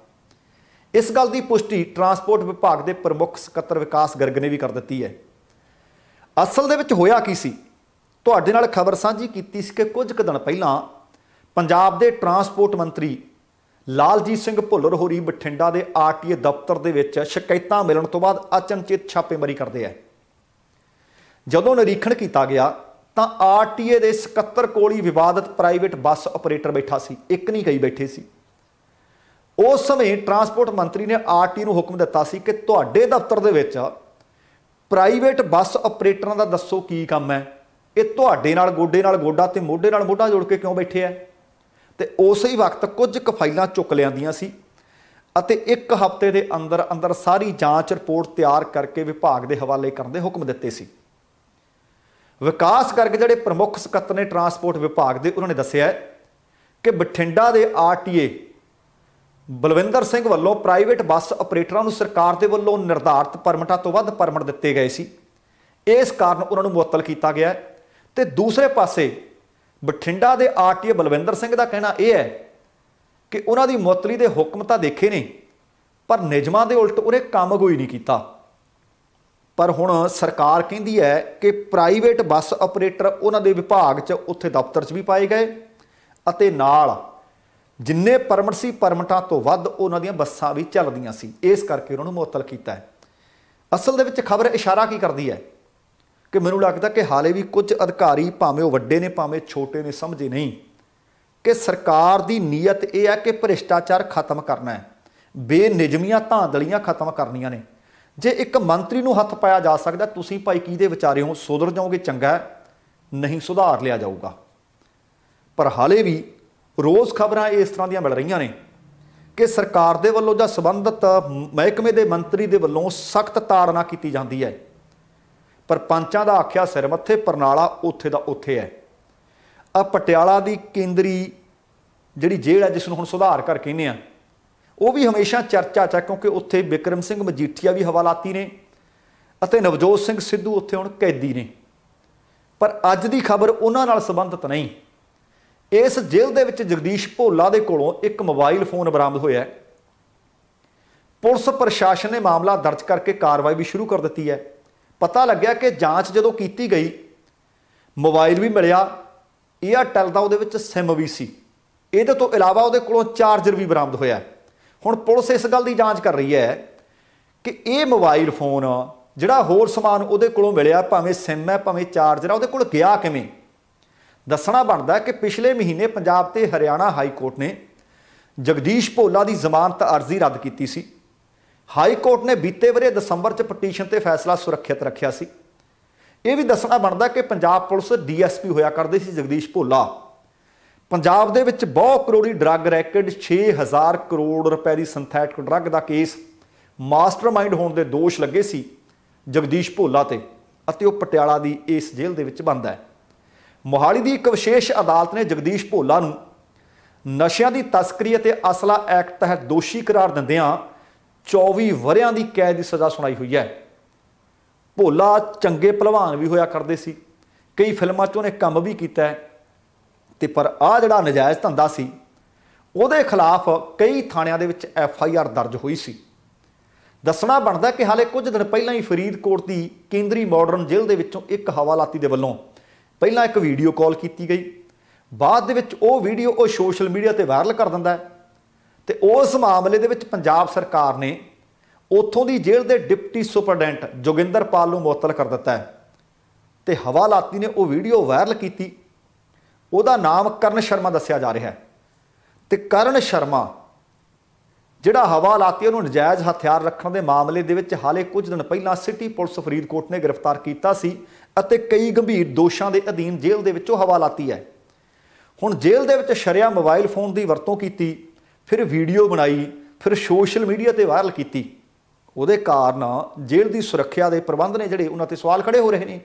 ਇਸ ਗੱਲ ਦੀ ਪੁਸ਼ਟੀ ਟਰਾਂਸਪੋਰਟ ਵਿਭਾਗ ਦੇ ਪ੍ਰਮੁੱਖ ਸਕੱਤਰ ਵਿਕਾਸ ਗਰਗ ਨੇ ਵੀ ਕਰ ਦਿੱਤੀ ਹੈ। ਅਸਲ ਦੇ ਵਿੱਚ ਹੋਇਆ ਕੀ ਸੀ ਤੁਹਾਡੇ ਨਾਲ ਖਬਰ ਸਾਂਝੀ ਕੀਤੀ ਸੀ ਕਿ ਕੁਝ ਕੁ ਦਿਨ ਪਹਿਲਾਂ ਪੰਜਾਬ ਦੇ ਟਰਾਂਸਪੋਰਟ ਮੰਤਰੀ ਲਾਲਜੀਤ ਸਿੰਘ ਭੁੱਲਰ ਹੋਰੀ ਬਠਿੰਡਾ ਦੇ ਆਰਟੀਏ ਦਫ਼ਤਰ ਦੇ ਵਿੱਚ ਸ਼ਿਕਾਇਤਾਂ ਮਿਲਣ ਤੋਂ ਬਾਅਦ ਅਚਨਚੇਤ ਛਾਪੇਮਾਰੀ ਕਰਦੇ ਆ। ਜਦੋਂ ਨਿਰੀਖਣ ਕੀਤਾ ਗਿਆ ਤਾਂ ਆਰਟੀਏ ਦੇ ਸਕੱਤਰ ਕੋਲ ਹੀ ਵਿਵਾਦਤ ਪ੍ਰਾਈਵੇਟ ਬੱਸ ਆਪਰੇਟਰ ਬੈਠਾ ਸੀ, ਇੱਕ ਨਹੀਂ ਕਈ ਬੈਠੇ ਸੀ। ਉਸ ਸਮੇਂ ਟਰਾਂਸਪੋਰਟ ਮੰਤਰੀ ਨੇ ਆਰਟੀ ਨੂੰ ਹੁਕਮ ਦਿੱਤਾ ਸੀ ਕਿ ਤੁਹਾਡੇ ਦਫ਼ਤਰ ਦੇ ਵਿੱਚ ਪ੍ਰਾਈਵੇਟ ਬੱਸ ਆਪਰੇਟਰਾਂ ਦਾ ਦੱਸੋ ਕੀ ਕੰਮ ਹੈ, ਇਹ ਤੁਹਾਡੇ ਨਾਲ ਗੋਡਾ ਤੇ ਮੋਢੇ ਨਾਲ ਮੋਢਾ ਜੋੜ ਕੇ ਕਿਉਂ ਬੈਠੇ ਆ। ਤੇ ਉਸੇ ਵਕਤ ਕੁਝ ਕੁ ਫਾਈਲਾਂ ਚੁੱਕ ਲਿਆਂਦੀਆਂ ਸੀ ਅਤੇ 1 ਹਫ਼ਤੇ ਦੇ ਅੰਦਰ ਅੰਦਰ ਸਾਰੀ ਜਾਂਚ ਰਿਪੋਰਟ ਤਿਆਰ ਕਰਕੇ ਵਿਭਾਗ ਦੇ ਹਵਾਲੇ ਕਰਨ ਦੇ ਹੁਕਮ ਦਿੱਤੇ ਸੀ। ਵਿਕਾਸ ਕਰਕੇ ਜਿਹੜੇ ਪ੍ਰਮੁੱਖ ਸਕੱਤਰ ਨੇ ਟਰਾਂਸਪੋਰਟ ਵਿਭਾਗ ਦੇ, ਉਹਨਾਂ ਨੇ ਦੱਸਿਆ ਕਿ ਬਠਿੰਡਾ ਦੇ ਆਰਟੀਏ ਬਲਵਿੰਦਰ ਸਿੰਘ ਵੱਲੋਂ ਪ੍ਰਾਈਵੇਟ ਬੱਸ ਆਪਰੇਟਰਾਂ ਨੂੰ ਸਰਕਾਰ ਦੇ ਵੱਲੋਂ ਨਿਰਧਾਰਤ ਪਰਮਿਟਾਂ ਤੋਂ ਵੱਧ ਪਰਮਿਟ ਦਿੱਤੇ ਗਏ ਸੀ, ਇਸ ਕਾਰਨ ਉਹਨਾਂ ਨੂੰ ਮੁਅੱਤਲ ਕੀਤਾ ਗਿਆ। ਤੇ ਦੂਸਰੇ ਪਾਸੇ ਬਠਿੰਡਾ ਦੇ ਆਰਟੀਏ ਬਲਵਿੰਦਰ ਸਿੰਘ ਦਾ ਕਹਿਣਾ ਇਹ ਹੈ ਕਿ ਉਹਨਾਂ ਦੀ ਮੁਅੱਤਲੀ ਦੇ ਹੁਕਮ ਤਾਂ ਦੇਖੇ ਨੇ, ਪਰ ਨਿਯਮਾਂ ਦੇ ਉਲਟ ਉਹਨੇ ਕੰਮ ਕੋਈ ਨਹੀਂ ਕੀਤਾ। ਪਰ ਹੁਣ ਸਰਕਾਰ ਕਹਿੰਦੀ ਹੈ ਕਿ ਪ੍ਰਾਈਵੇਟ ਬੱਸ ਆਪਰੇਟਰ ਉਹਨਾਂ ਦੇ ਵਿਭਾਗ 'ਚ ਉੱਥੇ ਦਫ਼ਤਰ 'ਚ ਵੀ ਪਾਏ ਗਏ ਅਤੇ ਨਾਲ ਜਿੰਨੇ ਪਰਮਿਟ ਸੀ ਪਰਮਿਟਾਂ ਤੋਂ ਵੱਧ ਉਹਨਾਂ ਦੀਆਂ ਬੱਸਾਂ ਵੀ ਚੱਲਦੀਆਂ ਸੀ, ਇਸ ਕਰਕੇ ਉਹਨਾਂ ਨੂੰ ਮੁਅੱਤਲ ਕੀਤਾ ਹੈ। ਅਸਲ ਦੇ ਵਿੱਚ ਖਬਰ ਇਸ਼ਾਰਾ ਕੀ ਕਰਦੀ ਹੈ ਕਿ ਮੈਨੂੰ ਲੱਗਦਾ ਕਿ ਹਾਲੇ ਵੀ ਕੁਝ ਅਧਿਕਾਰੀ, ਭਾਵੇਂ ਉਹ ਵੱਡੇ ਨੇ ਭਾਵੇਂ ਛੋਟੇ ਨੇ, ਸਮਝੇ ਨਹੀਂ ਕਿ ਸਰਕਾਰ ਦੀ ਨੀਅਤ ਇਹ ਹੈ ਕਿ ਭ੍ਰਿਸ਼ਟਾਚਾਰ ਖਤਮ ਕਰਨਾ ਹੈ, ਬੇਨਿਯਮੀਆਂ ਧਾਂਦਲੀਆਂ ਖਤਮ ਕਰਨੀਆਂ ਨੇ। ਜੇ ਇੱਕ ਮੰਤਰੀ ਨੂੰ ਹੱਥ ਪਾਇਆ ਜਾ ਸਕਦਾ, ਤੁਸੀਂ ਭਾਈ ਕਿਹਦੇ ਵਿਚਾਰੇ ਹੋ, ਸੁਧਰ ਜਾਓਗੇ ਚੰਗਾ, ਨਹੀਂ ਸੁਧਾਰ ਲਿਆ ਜਾਊਗਾ। ਪਰ ਹਾਲੇ ਵੀ ਰੋਜ਼ ਖਬਰਾਂ ਇਸ ਤਰ੍ਹਾਂ ਦੀਆਂ ਮਿਲ ਰਹੀਆਂ ਨੇ ਕਿ ਸਰਕਾਰ ਦੇ ਵੱਲੋਂ ਜਾਂ ਸੰਬੰਧਿਤ ਮਹਿਕਮੇ ਦੇ ਮੰਤਰੀ ਦੇ ਵੱਲੋਂ ਸਖਤ ਤਾੜਨਾ ਕੀਤੀ ਜਾਂਦੀ ਹੈ, ਪਰ ਪੰਚਾਂ ਦਾ ਆਖਿਆ ਸਿਰ ਮੱਥੇ, ਪਰਨਾਲਾ ਉੱਥੇ ਦਾ ਉੱਥੇ ਹੈ। ਆ ਪਟਿਆਲਾ ਦੀ ਕੇਂਦਰੀ ਜਿਹੜੀ ਜੇਲ੍ਹ ਹੈ, ਜਿਸ ਨੂੰ ਹੁਣ ਸੁਧਾਰ ਘਰ ਕਹਿੰਦੇ ਆ, ਉਹ ਵੀ ਹਮੇਸ਼ਾ ਚਰਚਾ 'ਚ ਹੈ, ਕਿਉਂਕਿ ਉੱਥੇ ਬਿਕਰਮ ਸਿੰਘ ਮਜੀਠੀਆ ਵੀ ਹਵਾਲਾਤੀ ਨੇ ਅਤੇ ਨਵਜੋਤ ਸਿੰਘ ਸਿੱਧੂ ਉੱਥੇ ਹੁਣ ਕੈਦੀ ਨੇ। ਪਰ ਅੱਜ ਦੀ ਖਬਰ ਉਹਨਾਂ ਨਾਲ ਸੰਬੰਧਿਤ ਨਹੀਂ। ਇਸ ਜੇਲ੍ਹ ਦੇ ਵਿੱਚ ਜਗਦੀਸ਼ ਭੋਲਾ ਦੇ ਕੋਲੋਂ ਇੱਕ ਮੋਬਾਈਲ ਫੋਨ ਬਰਾਮਦ ਹੋਇਆ। ਪੁਲਿਸ ਪ੍ਰਸ਼ਾਸਨ ਨੇ ਮਾਮਲਾ ਦਰਜ ਕਰਕੇ ਕਾਰਵਾਈ ਵੀ ਸ਼ੁਰੂ ਕਰ ਦਿੱਤੀ ਹੈ। ਪਤਾ ਲੱਗਿਆ ਕਿ ਜਾਂਚ ਜਦੋਂ ਕੀਤੀ ਗਈ, ਮੋਬਾਈਲ ਵੀ ਮਿਲਿਆ, ਏਅਰਟੈਲ ਦਾ ਉਹਦੇ ਵਿੱਚ ਸਿਮ ਵੀ ਸੀ, ਇਹਦੇ ਤੋਂ ਇਲਾਵਾ ਉਹਦੇ ਕੋਲੋਂ ਚਾਰਜਰ ਵੀ ਬਰਾਮਦ ਹੋਇਆ। ਹੁਣ ਪੁਲਿਸ ਇਸ ਗੱਲ ਦੀ ਜਾਂਚ ਕਰ ਰਹੀ ਹੈ ਕਿ ਇਹ ਮੋਬਾਈਲ ਫੋਨ ਜਿਹੜਾ ਹੋਰ ਸਮਾਨ ਉਹਦੇ ਕੋਲੋਂ ਮਿਲਿਆ, ਭਾਵੇਂ ਸਿਮ ਹੈ ਭਾਵੇਂ ਚਾਰਜਰ ਹੈ, ਉਹਦੇ ਕੋਲ ਗਿਆ ਕਿਵੇਂ। ਦੱਸਣਾ ਬਣਦਾ ਕਿ ਪਿਛਲੇ ਮਹੀਨੇ ਪੰਜਾਬ ਤੇ ਹਰਿਆਣਾ ਹਾਈ ਕੋਰਟ ਨੇ ਜਗਦੀਸ਼ ਭੋਲਾ ਦੀ ਜ਼ਮਾਨਤ ਅਰਜ਼ੀ ਰੱਦ ਕੀਤੀ ਸੀ। ਹਾਈ ਕੋਰਟ ਨੇ ਬੀਤੇ ਵਰੇ ਦਸੰਬਰ 'ਚ ਪਟੀਸ਼ਨ ਤੇ ਫੈਸਲਾ ਸੁਰੱਖਿਅਤ ਰੱਖਿਆ ਸੀ। ਇਹ ਵੀ ਦੱਸਣਾ ਬਣਦਾ ਕਿ ਪੰਜਾਬ ਪੁਲਿਸ ਡੀਐਸਪੀ ਹੋਇਆ ਕਰਦੇ ਸੀ ਜਗਦੀਸ਼ ਭੋਲਾ। ਪੰਜਾਬ ਦੇ ਵਿੱਚ ਬਹੁਤ ਕਰੋੜੀ ਡਰੱਗ ਰੈਕਟ, 6000 ਕਰੋੜ ਰੁਪਏ ਦੀ ਸਿੰਥੈਟਿਕ ਡਰੱਗ ਦਾ ਕੇਸ ਮਾਸਟਰਮਾਈਂਡ ਹੋਣ ਦੇ ਦੋਸ਼ ਲੱਗੇ ਸੀ ਜਗਦੀਸ਼ ਭੋਲਾ ਤੇ, ਅਤੇ ਉਹ ਪਟਿਆਲਾ ਦੀ ਇਸ ਜੇਲ੍ਹ ਦੇ ਵਿੱਚ ਬੰਦ ਹੈ। ਮੋਹਾਲੀ ਦੀ ਇੱਕ ਵਿਸ਼ੇਸ਼ ਅਦਾਲਤ ਨੇ ਜਗਦੀਸ਼ ਭੋਲਾ ਨੂੰ ਨਸ਼ਿਆਂ ਦੀ ਤਸਕਰੀ ਅਤੇ ਅਸਲਾ ਐਕਟ ਤਹਿਤ ਦੋਸ਼ੀ ਕਰਾਰ ਦਿੰਦਿਆਂ 24 ਵਰਿਆਂ ਦੀ ਕੈਦ ਦੀ ਸਜ਼ਾ ਸੁਣਾਈ ਹੋਈ ਹੈ। ਭੋਲਾ ਚੰਗੇ ਭਲਵਾਨ ਵੀ ਹੋਇਆ ਕਰਦੇ ਸੀ, ਕਈ ਫਿਲਮਾਂ 'ਚ ਉਹਨੇ ਕੰਮ ਵੀ ਕੀਤਾ ਹੈ, ਤੇ ਪਰ ਆਹ ਜਿਹੜਾ ਨਜਾਇਜ਼ ਧੰਦਾ ਸੀ ਉਹਦੇ ਖਿਲਾਫ ਕਈ ਥਾਣਿਆਂ ਦੇ ਵਿੱਚ FIR ਦਰਜ ਹੋਈ ਸੀ। ਦੱਸਣਾ ਬਣਦਾ ਕਿ ਹਾਲੇ ਕੁਝ ਦਿਨ ਪਹਿਲਾਂ ਹੀ ਫਰੀਦਕੋਟ ਦੀ ਕੇਂਦਰੀ ਮਾਡਰਨ ਜੇਲ੍ਹ ਦੇ ਵਿੱਚੋਂ ਇੱਕ ਹਵਾਲਾਤੀ ਦੇ ਵੱਲੋਂ ਪਹਿਲਾਂ ਇੱਕ ਵੀਡੀਓ ਕਾਲ ਕੀਤੀ ਗਈ, ਬਾਅਦ ਦੇ ਵਿੱਚ ਉਹ ਵੀਡੀਓ ਉਹ ਸੋਸ਼ਲ ਮੀਡੀਆ ਤੇ ਵਾਇਰਲ ਕਰ ਦਿੰਦਾ ਹੈ, ਤੇ ਉਸ ਮਾਮਲੇ ਦੇ ਵਿੱਚ ਪੰਜਾਬ ਸਰਕਾਰ ਨੇ ਉੱਥੋਂ ਦੀ ਜੇਲ੍ਹ ਦੇ ਡਿਪਟੀ ਸੁਪਰਡੈਂਟ ਜੋਗਿੰਦਰਪਾਲ ਨੂੰ ਮੁਅੱਤਲ ਕਰ ਦਿੱਤਾ ਹੈ। ਤੇ ਹਵਾਲਾਤੀ ਨੇ ਉਹ ਵੀਡੀਓ ਵਾਇਰਲ ਕੀਤੀ, ਉਹਦਾ ਨਾਮ ਕਰਨ ਸ਼ਰਮਾ ਦੱਸਿਆ ਜਾ ਰਿਹਾ ਹੈ। ਤੇ ਕਰਨ ਸ਼ਰਮਾ ਜਿਹੜਾ ਹਵਾਲਾਤੀ, ਉਹਨੂੰ ਨਜਾਇਜ਼ ਹਥਿਆਰ ਰੱਖਣ ਦੇ ਮਾਮਲੇ ਦੇ ਵਿੱਚ ਹਾਲੇ ਕੁਝ ਦਿਨ ਪਹਿਲਾਂ ਸਿਟੀ ਪੁਲਿਸ ਫਰੀਦਕੋਟ ਨੇ ਗ੍ਰਿਫਤਾਰ ਕੀਤਾ ਸੀ ਅਤੇ ਕਈ ਗੰਭੀਰ ਦੋਸ਼ਾਂ ਦੇ ਅਧੀਨ ਜੇਲ੍ਹ ਦੇ ਵਿੱਚ ਉਹ ਹਵਾਲਾਤੀ ਹੈ। ਹੁਣ ਜੇਲ੍ਹ ਦੇ ਵਿੱਚ ਸ਼ਰੇਆਮ ਮੋਬਾਈਲ ਫੋਨ ਦੀ ਵਰਤੋਂ ਕੀਤੀ, ਫਿਰ ਵੀਡੀਓ ਬਣਾਈ, ਫਿਰ ਸੋਸ਼ਲ ਮੀਡੀਆ ਤੇ ਵਾਇਰਲ ਕੀਤੀ। ਉਹਦੇ ਕਾਰਨ ਜੇਲ੍ਹ ਦੀ ਸੁਰੱਖਿਆ ਦੇ ਪ੍ਰਬੰਧ ਨੇ ਜਿਹੜੇ ਉਹਨਾਂ ਤੇ ਸਵਾਲ ਖੜੇ ਹੋ ਰਹੇ ਨੇ।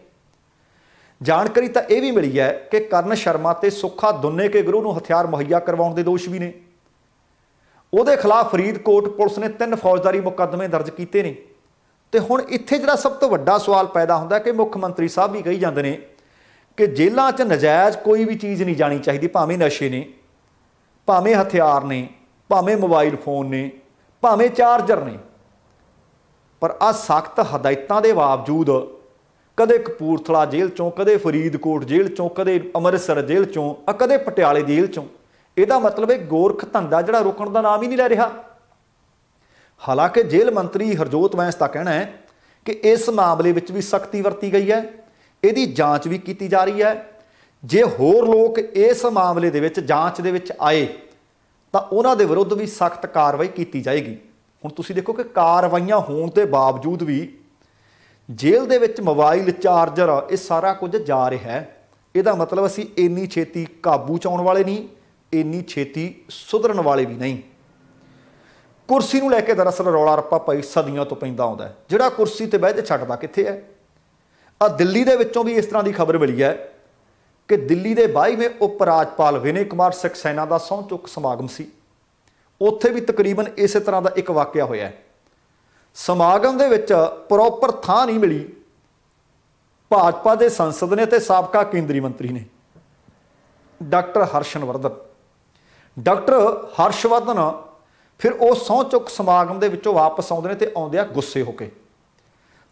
ਜਾਣਕਾਰੀ ਤਾਂ ਇਹ ਵੀ ਮਿਲੀ ਹੈ ਕਿ ਕਰਨ ਸ਼ਰਮਾ ਤੇ ਸੁੱਖਾ ਦੁੰਨੇ ਕੇ ਗਰੋਹ ਨੂੰ ਹਥਿਆਰ ਮੁਹੱਈਆ ਕਰਵਾਉਣ ਦੇ ਦੋਸ਼ ਵੀ ਨੇ। ਉਹਦੇ ਖਿਲਾਫ ਫਰੀਦਕੋਟ ਪੁਲਿਸ ਨੇ 3 ਫੌਜਦਾਰੀ ਮੁਕੱਦਮੇ ਦਰਜ ਕੀਤੇ ਨੇ। ਤੇ ਹੁਣ ਇੱਥੇ ਜਿਹੜਾ ਸਭ ਤੋਂ ਵੱਡਾ ਸਵਾਲ ਪੈਦਾ ਹੁੰਦਾ ਕਿ ਮੁੱਖ ਮੰਤਰੀ ਸਾਹਿਬ ਵੀ ਕਹੀ ਜਾਂਦੇ ਨੇ ਕਿ ਜੇਲ੍ਹਾਂ 'ਚ ਨਜਾਇਜ਼ ਕੋਈ ਵੀ ਚੀਜ਼ ਨਹੀਂ ਜਾਣੀ ਚਾਹੀਦੀ, ਭਾਵੇਂ ਨਸ਼ੇ ਨੇ, ਭਾਵੇਂ ਹਥਿਆਰ ਨੇ, ਭਾਵੇਂ ਮੋਬਾਈਲ ਫੋਨ ਨੇ, ਭਾਵੇਂ ਚਾਰਜਰ ਨੇ। ਪਰ ਆਹ ਸਖਤ ਹਦਾਇਤਾਂ ਦੇ ਬਾਵਜੂਦ कदे कपूरथला जेल चों, कदे फरीदकोट जेल चों, कदे अमृतसर जेल चों, कदे पटियाले जेल चों। ਇਹਦਾ मतलब है गोरख धंधा ਜਿਹੜਾ रोकण का नाम ही नहीं लै रहा। हालांकि जेल मंत्री हरजोत बैंस का कहना है कि इस मामले में भी सख्ती वरती गई है, ਇਹਦੀ ਜਾਂਚ भी की जा रही है। जे होर लोग इस मामले ਦੇ ਵਿੱਚ ਜਾਂਚ ਦੇ ਵਿੱਚ आए ਤਾਂ ਉਹਨਾਂ ਦੇ ਵਿਰੁੱਧ भी सख्त कार्रवाई की जाएगी। ਹੁਣ ਤੁਸੀਂ ਦੇਖੋ कि कार्रवाइयां होने के बावजूद भी जेल ਦੇ ਵਿੱਚ मोबाइल चार्जर ये सारा कुछ जा रहा है। ਇਹਦਾ मतलब ਅਸੀਂ ਇੰਨੀ ਛੇਤੀ काबू ਚ ਆਉਣ ਵਾਲੇ नहीं, ਇੰਨੀ ਛੇਤੀ ਸੁਧਰਨ ਵਾਲੇ भी नहीं। कुर्सी ਨੂੰ ਲੈ ਕੇ दरअसल रौला रप्पा भाई सदियों तो पैंदा आउंदा है। ਜਿਹੜਾ कुर्सी ਤੇ ਬਹਿ ਕੇ ਛੱਡਦਾ ਕਿੱਥੇ ਹੈ। आ दिल्ली ਦੇ ਵਿੱਚੋਂ भी इस तरह की खबर मिली है कि दिल्ली के 22वें उप राजपाल विनय कुमार सक्सेना का सहुं चुक समागम सी। उत्थे भी तकरीबन इस तरह का एक वाकया होया है। समागम दे विच प्रॉपर थां नहीं मिली भाजपा के संसद ने ते साबका केंद्रीय मंत्री ने डॉक्टर हर्षवर्धन। डॉक्टर हर्षवर्धन फिर वो सहुं चुक समागम दे विचों वापस आउंदे ने ते आउंदिया गुस्से होके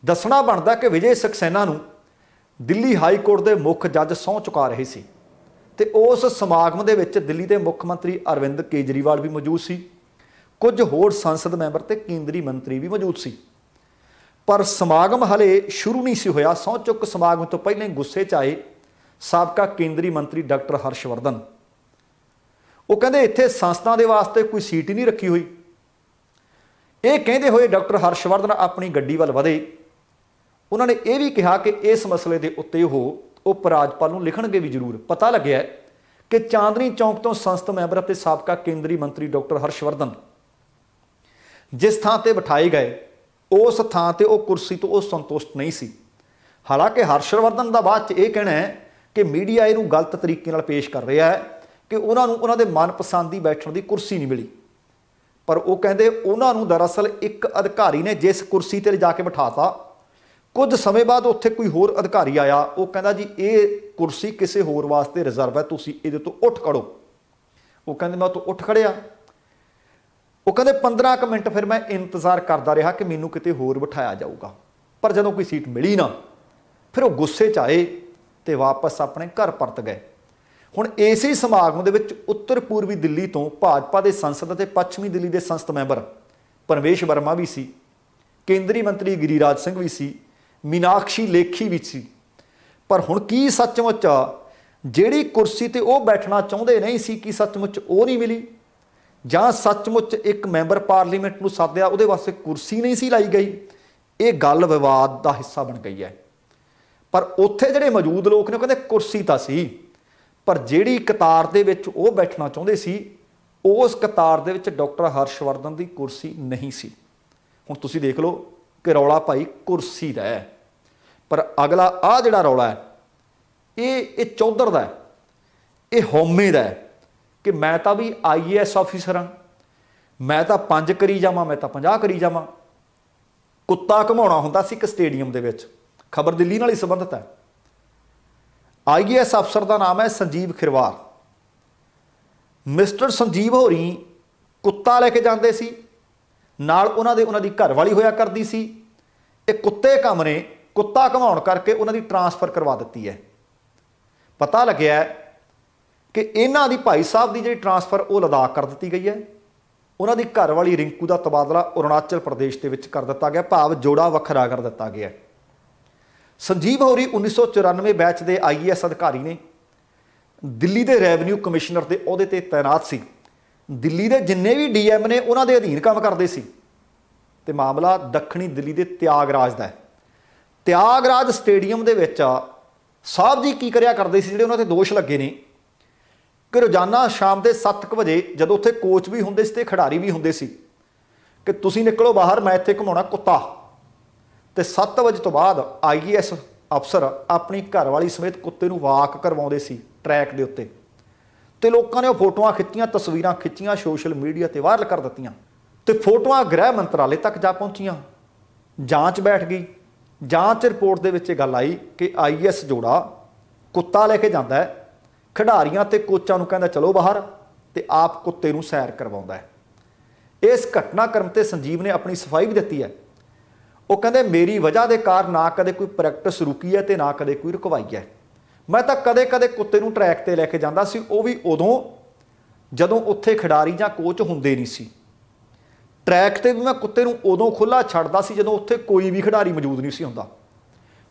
दसना बनता कि विजय सक्सेना नूं दिल्ली हाई कोर्ट के मुख जज सहुं चुका रहे सी ते उस समागम दे विच दिल्ली के मुख मंत्री अरविंद केजरीवाल भी मौजूद सी, कुछ होर संसद मैंबर ते केंद्रीय मंत्री भी मौजूद सी। पर समागम हले शुरू नहीं सी होया, सहुं चुक समागम तो पहले गुस्से च आए साबका केंद्रीय मंत्री डॉक्टर हर्षवर्धन। वो कहते इत्थे संसदां दे वास्ते कोई सीट ही नहीं रखी हुई। ये कहते हुए डॉक्टर हर्षवर्धन अपनी गड्डी वल वधे। उन्होंने ये भी कहा कि इस मसले के उत्ते वो उप राज्यपाल नूं लिखणगे भी जरूर। पता लग्या कि चांदनी चौक तो संसद मैंबर ते साबका केंद्रीय मंत्री डॉक्टर हर्षवर्धन जिस थां ते बिठाए गए उस थां ते वो कुर्सी तो वो संतुष्ट नहीं सी। हालांकि हर्षवर्धन का बाद च ये कहना है कि मीडिया इहनूं गलत तरीके नाल पेश कर रहा है कि उन्होंने उन्होंने मनपसंद की बैठण की कुर्सी नहीं मिली। पर वो कहते उन्होंने दरअसल एक अधिकारी ने जिस कुर्सी ते जाके बिठाता, कुछ समय बाद उत्थे कोई होर अधिकारी आया, वो कहता जी ये कुर्सी किसी होर वास्ते रिजर्व है, तुसीं इहदे तो उठ खड़ो। वो कहते मैं तो उठ खड़िया। वो कहते 15 कुछ मिनट फिर मैं इंतजार करता रहा कि मैनूं किते होर बिठाया जाऊगा, पर जदों कोई सीट मिली ना फिर वो गुस्से च आए तो वापस अपने घर परत गए। हुण इसी समागम दे विच उत्तर पूर्वी दिल्ली तो भाजपा के संसद ते पश्चिमी दिल्ली के संसद मैंबर परवेश वर्मा भी सी, केंद्रीय मंत्री गिरिराज सिंह भी सी, मीनाक्षी लेखी भी सी। पर हुण की सचमुच जिहड़ी कुर्सी ते वो बैठना चाहुंदे नहीं सी कि सचमुच वो नहीं मिली, जां सचमुच एक मैंबर पार्लीमेंट नूं सद्दिया उहदे वास्ते कुर्सी नहीं सी लाई गई। ये गल विवाद का हिस्सा बन गई है। पर उत्थे जिहड़े मौजूद लोग ने कहंदे कुर्सी तां सी, पर जिहड़ी कतार दे विच वो बैठना चाहुंदे सी उस कतार दे विच डॉक्टर हर्षवर्धन की कुर्सी नहीं सी। हुण तुसीं देख लो कि रौला भाई कुर्सी दा है। पर अगला आ जिहड़ा रौला है ये चौधर दा है, ये होमे दा है कि मैं तां भी IAS ऑफिसर हाँ, मैं तां 5 करी जावां, मैं तां 50 करी जावां। कुत्ता घुमाउणा हुंदा सी एक स्टेडियम दे विच। खबर दिल्ली नाल ही संबंधित है। IAS अफसर का नाम है संजीव खिरवार। मिस्टर संजीव होरी कुत्ता लैके जाते सी, नाल उन्हां दी घरवाली होया करदी सी। एक कुत्ते काम ने कुत्ता घुमाउण करके उन्हां दी ट्रांसफर करवा दित्ती है। पता लग्या है कि इन्हां दी भाई साहब की जी ट्रांसफर वो लद्दाख कर दी गई है। उन्हां दी घरवाली रिंकू का तबादला अरुणाचल प्रदेश के विच कर दिता गया, भाव जोड़ा वखरा कर दिता गया। संजीव होरी 1994 बैच के IAS अधिकारी ने, दिल्ली के रेवन्यू कमिश्नर के अहुदे ते तैनात सी। दिल्ली के जिन्ने भी DM ने उन्होंने अधीन काम करते सी। ते मामला दक्षिणी दिल्ली के त्यागराज का है। त्यागराज स्टेडियम के विच साहब जी की करिया करते सी, जिहड़े उन्होंने दोष लगे ने कि रोजाना शाम के 7 बजे जदों उत्थे कोच भी हुंदे सी ते खिडारी भी हुंदे सी कि तुसीं निकलो बाहर, मैं इत्थे घुमाउणा कुत्ता। तो 7 बजे तो बाद IAS अफसर अपनी घरवाली समेत कुत्ते नूं वाक करवाउंदे सी ट्रैक के उत्ते। तो लोगों ने वो फोटोआं खिच्चियां, तस्वीरां खिच्चियां, सोशल मीडिया ते वायरल कर दित्तियां। तो फोटोआं गृह मंत्रालय तक जा पहुंचियां। जांच बैठ गई। जांच रिपोर्ट दे विच गल आई कि IAS जोड़ा कुत्ता लैके जांदा है, खिडारियां ते कोचां नूं कहंदा चलो बाहर, ते आप कुत्ते नूं सैर करवाउंदा है। इस घटनाक्रम ते संजीव ने अपनी सफाई भी दित्ती है। ਉਹ ਕਹਿੰਦੇ ਮੇਰੀ ਵਜ੍ਹਾ ਦੇ ਕਾਰਨ ਨਾ ਕਦੇ ਕੋਈ ਪ੍ਰੈਕਟਿਸ ਰੁਕੀ ਹੈ ਤੇ ਨਾ ਕਦੇ ਕੋਈ ਰੁਕਵਾਈ ਹੈ। ਮੈਂ ਤਾਂ ਕਦੇ ਕਦੇ ਕੁੱਤੇ ਨੂੰ ਟਰੈਕ ਤੇ ਲੈ ਕੇ ਜਾਂਦਾ ਸੀ, ਉਹ ਵੀ ਉਦੋਂ ਜਦੋਂ ਉੱਥੇ ਖਿਡਾਰੀ ਜਾਂ ਕੋਚ ਹੁੰਦੇ ਨਹੀਂ ਸੀ। ਟਰੈਕ ਤੇ ਵੀ ਮੈਂ ਕੁੱਤੇ ਨੂੰ ਉਦੋਂ ਖੁੱਲ੍ਹਾ ਛੱਡਦਾ ਸੀ ਜਦੋਂ ਉੱਥੇ ਕੋਈ ਵੀ ਖਿਡਾਰੀ ਮੌਜੂਦ ਨਹੀਂ ਸੀ ਹੁੰਦਾ।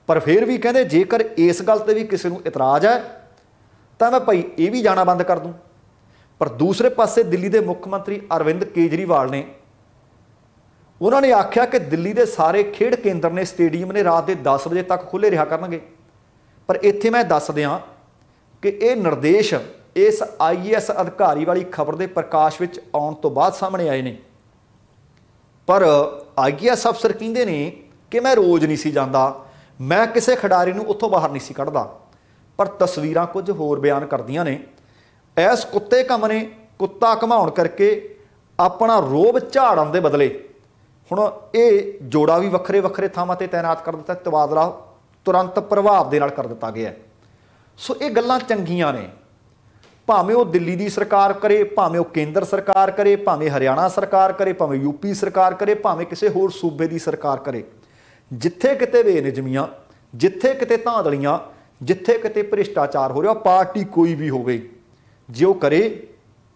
ਪਰ ਫਿਰ ਵੀ ਕਹਿੰਦੇ ਜੇਕਰ ਇਸ ਗੱਲ ਤੇ ਵੀ ਕਿਸੇ ਨੂੰ ਇਤਰਾਜ਼ ਹੈ ਤਾਂ ਮੈਂ ਭਾਈ ਇਹ ਵੀ ਜਾਣਾ ਬੰਦ ਕਰ ਦੂੰ। ਪਰ ਦੂਸਰੇ ਪਾਸੇ ਦਿੱਲੀ ਦੇ ਮੁੱਖ ਮੰਤਰੀ ਅਰਵਿੰਦ ਕੇਜਰੀਵਾਲ ਨੇ ਉਹਨਾਂ ਨੇ ਆਖਿਆ ਕਿ ਦਿੱਲੀ ਦੇ ਸਾਰੇ ਖੇਡ ਕੇਂਦਰ ਨੇ, ਸਟੇਡੀਅਮ ਨੇ ਰਾਤ ਦੇ 10 ਵਜੇ ਤੱਕ ਖੁੱਲ੍ਹੇ ਰਿਹਾ ਕਰਨਗੇ। ਪਰ ਇੱਥੇ ਮੈਂ ਦੱਸ ਦਿਆਂ ਕਿ ਇਹ ਨਿਰਦੇਸ਼ ਇਸ IAS ਅਧਿਕਾਰੀ ਵਾਲੀ ਖਬਰ ਦੇ ਪ੍ਰਕਾਸ਼ ਵਿੱਚ ਆਉਣ ਤੋਂ ਬਾਅਦ ਸਾਹਮਣੇ ਆਏ ਨੇ। ਪਰ IAS ਅਫਸਰ ਕਹਿੰਦੇ ਨੇ ਕਿ ਮੈਂ ਰੋਜ਼ ਨਹੀਂ ਸੀ ਜਾਂਦਾ, ਮੈਂ ਕਿਸੇ ਖਿਡਾਰੀ ਨੂੰ ਉੱਥੋਂ ਬਾਹਰ ਨਹੀਂ ਸੀ ਕੱਢਦਾ। ਪਰ ਤਸਵੀਰਾਂ ਕੁਝ ਹੋਰ ਬਿਆਨ ਕਰਦੀਆਂ ਨੇ। ਇਸ ਕੁੱਤੇ ਕੰਮ ਨੇ ਕੁੱਤਾ ਘਮਾਉਣ ਕਰਕੇ ਆਪਣਾ ਰੋਬ ਝਾੜਨ ਦੇ ਬਦਲੇ ਹੁਣ ਇਹ ਜੋੜਾ ਵੀ ਵੱਖਰੇ ਵੱਖਰੇ ਥਾਵਾਂ ਤੇ ਤੈਨਾਤ ਕਰ ਦਿੱਤਾ। ਤਬਾਦਲਾ ਤੁਰੰਤ ਪ੍ਰਭਾਵ ਦੇ ਨਾਲ ਕਰ ਦਿੱਤਾ ਗਿਆ। ਸੋ ਇਹ ਗੱਲਾਂ ਚੰਗੀਆਂ ਨੇ, ਭਾਵੇਂ ਉਹ ਦਿੱਲੀ ਦੀ ਸਰਕਾਰ ਕਰੇ, ਭਾਵੇਂ ਉਹ ਕੇਂਦਰ ਸਰਕਾਰ ਕਰੇ, ਭਾਵੇਂ ਹਰਿਆਣਾ ਸਰਕਾਰ ਕਰੇ, ਭਾਵੇਂ UP ਸਰਕਾਰ ਕਰੇ, ਭਾਵੇਂ ਕਿਸੇ ਹੋਰ ਸੂਬੇ ਦੀ ਸਰਕਾਰ ਕਰੇ। ਜਿੱਥੇ ਕਿਤੇ ਬੇਨਿਯਮੀਆਂ, ਜਿੱਥੇ ਕਿਤੇ ਧਾਂਦਲੀਆਂ, ਜਿੱਥੇ ਕਿਤੇ ਭ੍ਰਿਸ਼ਟਾਚਾਰ ਹੋ ਰਿਹਾ, ਪਾਰਟੀ ਕੋਈ ਵੀ ਹੋਵੇ, ਜੇ ਉਹ ਕਰੇ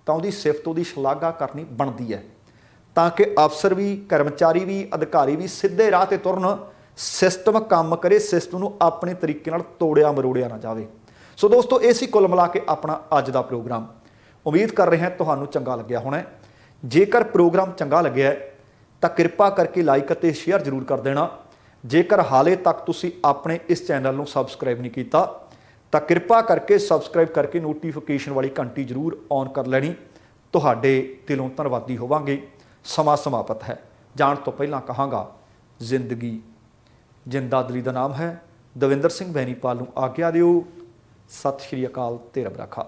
ਤਾਂ ਉਹਦੀ ਸਿਫਤ, ਉਹਦੀ ਸ਼ਲਾਘਾ ਕਰਨੀ ਬਣਦੀ ਹੈ, ਤਾਂ ਕਿ ਅਫਸਰ ਵੀ, ਕਰਮਚਾਰੀ ਵੀ, ਅਧਿਕਾਰੀ ਵੀ ਸਿੱਧੇ ਰਾਹ ਤੇ ਤੁਰਨ, ਸਿਸਟਮ ਕੰਮ ਕਰੇ, ਸਿਸਟਮ ਨੂੰ ਆਪਣੇ ਤਰੀਕੇ ਨਾਲ ਤੋੜਿਆ ਮਰੋੜਿਆ ਨਾ ਜਾਵੇ। ਸੋ ਦੋਸਤੋ, ਇਹ ਸੀ ਕੁੱਲ ਮਿਲਾ ਕੇ ਆਪਣਾ ਅੱਜ ਦਾ ਪ੍ਰੋਗਰਾਮ। ਉਮੀਦ ਕਰ ਰਹੇ ਹਾਂ ਤੁਹਾਨੂੰ ਚੰਗਾ ਲੱਗਿਆ ਹੋਣਾ। ਜੇਕਰ ਪ੍ਰੋਗਰਾਮ ਚੰਗਾ ਲੱਗਿਆ ਤਾਂ ਕਿਰਪਾ ਕਰਕੇ ਲਾਈਕ ਅਤੇ ਸ਼ੇਅਰ ਜ਼ਰੂਰ ਕਰ ਦੇਣਾ। ਜੇਕਰ ਹਾਲੇ ਤੱਕ ਤੁਸੀਂ ਆਪਣੇ ਇਸ ਚੈਨਲ ਨੂੰ ਸਬਸਕ੍ਰਾਈਬ ਨਹੀਂ ਕੀਤਾ ਤਾਂ ਕਿਰਪਾ ਕਰਕੇ ਸਬਸਕ੍ਰਾਈਬ ਕਰਕੇ ਨੋਟੀਫਿਕੇਸ਼ਨ ਵਾਲੀ ਘੰਟੀ ਜ਼ਰੂਰ ਔਨ ਕਰ ਲੈਣੀ। ਤੁਹਾਡੇ ਦਿਲੋਂ ਧੰਨਵਾਦੀ ਹੋਵਾਂਗੇ। ਸਮਾਂ ਸਮਾਪਤ ਹੈ। ਜਾਣ ਤੋਂ ਪਹਿਲਾਂ ਕਹਾਂਗਾ, ਜ਼ਿੰਦਗੀ ਜਿੰਦਾ ਦਿਲੀ ਦਾ ਨਾਮ ਹੈ। ਦਵਿੰਦਰ ਸਿੰਘ ਬੈਨੀਪਾਲ ਨੂੰ ਆਗਿਆ ਦਿਓ। ਸਤਿ ਸ਼੍ਰੀ ਅਕਾਲ ਤੇ ਰੱਬ ਰਾਖਾ।